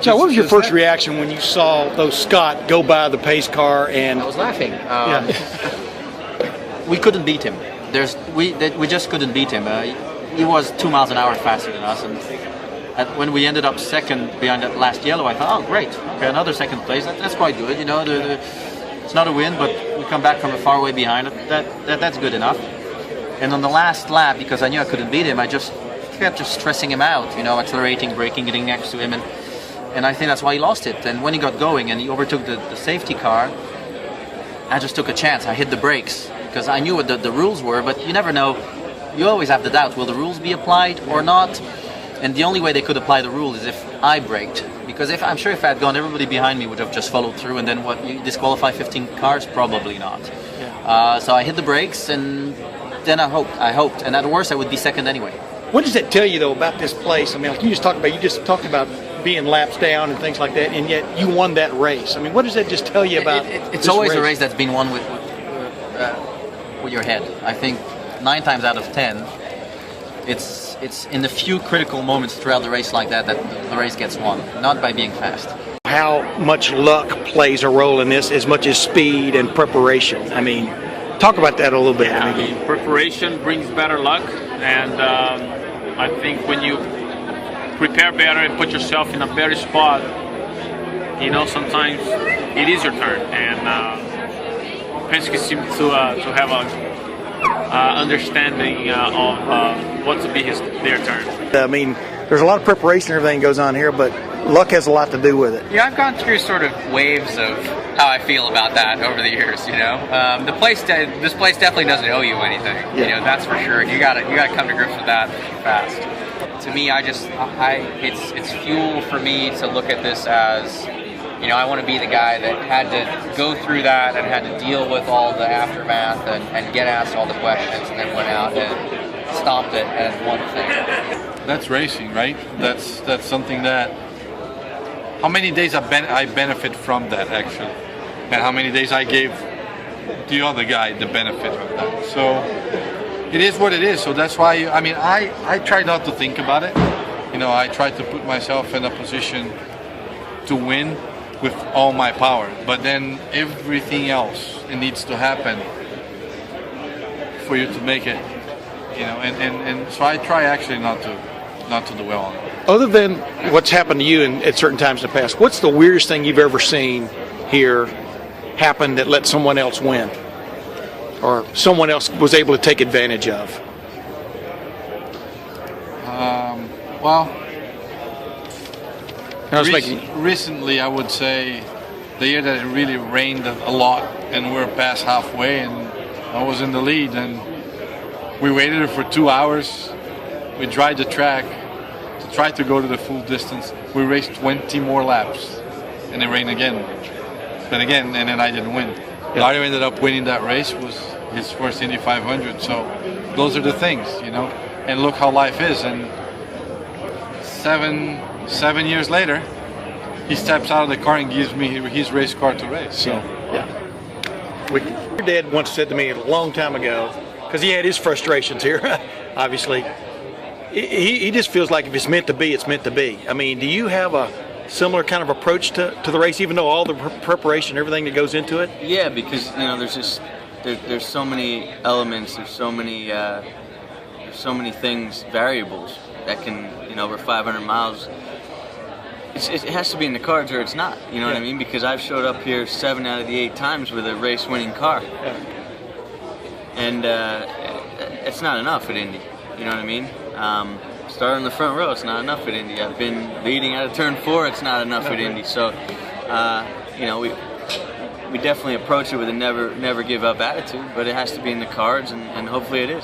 So, what was your first reaction when you saw those Scott go by the pace car? And I was laughing. We couldn't beat him. We just couldn't beat him. He was 2 miles an hour faster than us, and when we ended up second behind that last yellow, I thought, oh great, okay, another second place. That's quite good. You know, it's not a win, but we come back from a far way behind. That's good enough. And on the last lap, because I knew I couldn't beat him, I just kept stressing him out. You know, accelerating, braking, getting next to him, and I think that's why he lost it. And when he got going and he overtook the safety car, I just took a chance. I hit the brakes because I knew what the rules were, but you never know. You always have the doubt, will the rules be applied or not? And the only way they could apply the rule is if I braked. Because I'm sure if I had gone, everybody behind me would have just followed through, and then what, you disqualify 15 cars? Probably not. Yeah. So I hit the brakes, and then I hoped. And at worst, I would be second anyway. What does that tell you, though, about this place? I mean, like you just talked about being laps down and things like that, and yet you won that race. I mean, what does that just tell you about It's always a race that's been won with your head. I think 9 times out of 10, it's in the few critical moments throughout the race like that the race gets won, not by being fast. How much luck plays a role in this as much as speed and preparation? I mean, talk about that a little bit. Yeah, I mean, preparation brings better luck, and I think when you prepare better and put yourself in a better spot, you know, sometimes it is your turn, and Penske seems to have a understanding of what to be their turn. I mean, there's a lot of preparation and everything goes on here, but luck has a lot to do with it. Yeah, I've gone through sort of waves of how I feel about that over the years. You know, this place definitely doesn't owe you anything. Yeah. You know, that's for sure. You got to come to grips with that fast. To me, it's fuel for me to look at this as, you know, I want to be the guy that had to go through that and had to deal with all the aftermath and get asked all the questions, and then went out and stomped it as one thing. That's racing, right? That's something that. How many days I benefit from that actually, and how many days I gave the other guy the benefit of that. So it is what it is. So that's why I try not to think about it. You know, I try to put myself in a position to win with all my power, but then everything else, it needs to happen for you to make it, you know, and so I try actually not to dwell on it. Other than what's happened to you at certain times in the past, what's the weirdest thing you've ever seen here happen that let someone else win, or someone else was able to take advantage of? Well, recently, I would say the year that it really rained a lot and we're past halfway and I was in the lead, and we waited for 2 hours. We dried the track to try to go to the full distance. We raced 20 more laps and it rained again. And then I didn't win. Dario ended up winning that race. Was his first Indy 500. So those are the things, you know. And look how life is. And seven years later, he steps out of the car and gives me his race car to race. So, Your dad once said to me a long time ago, because he had his frustrations here, obviously, he just feels like if it's meant to be, it's meant to be. I mean, do you have a similar kind of approach to the race, even though all the preparation, everything that goes into it? Yeah, because, you know, there's so many elements, there's so many things, variables that can, you know, over 500 miles. It has to be in the cards or it's not, you know what I mean? Because I've showed up here 7 out of the 8 times with a race-winning car. Yeah. And it's not enough at Indy, you know what I mean? Starting in the front row, it's not enough at Indy. I've been leading out of turn 4, it's not enough at Indy. So, you know, we definitely approach it with a never give up attitude, but it has to be in the cards, and hopefully it is.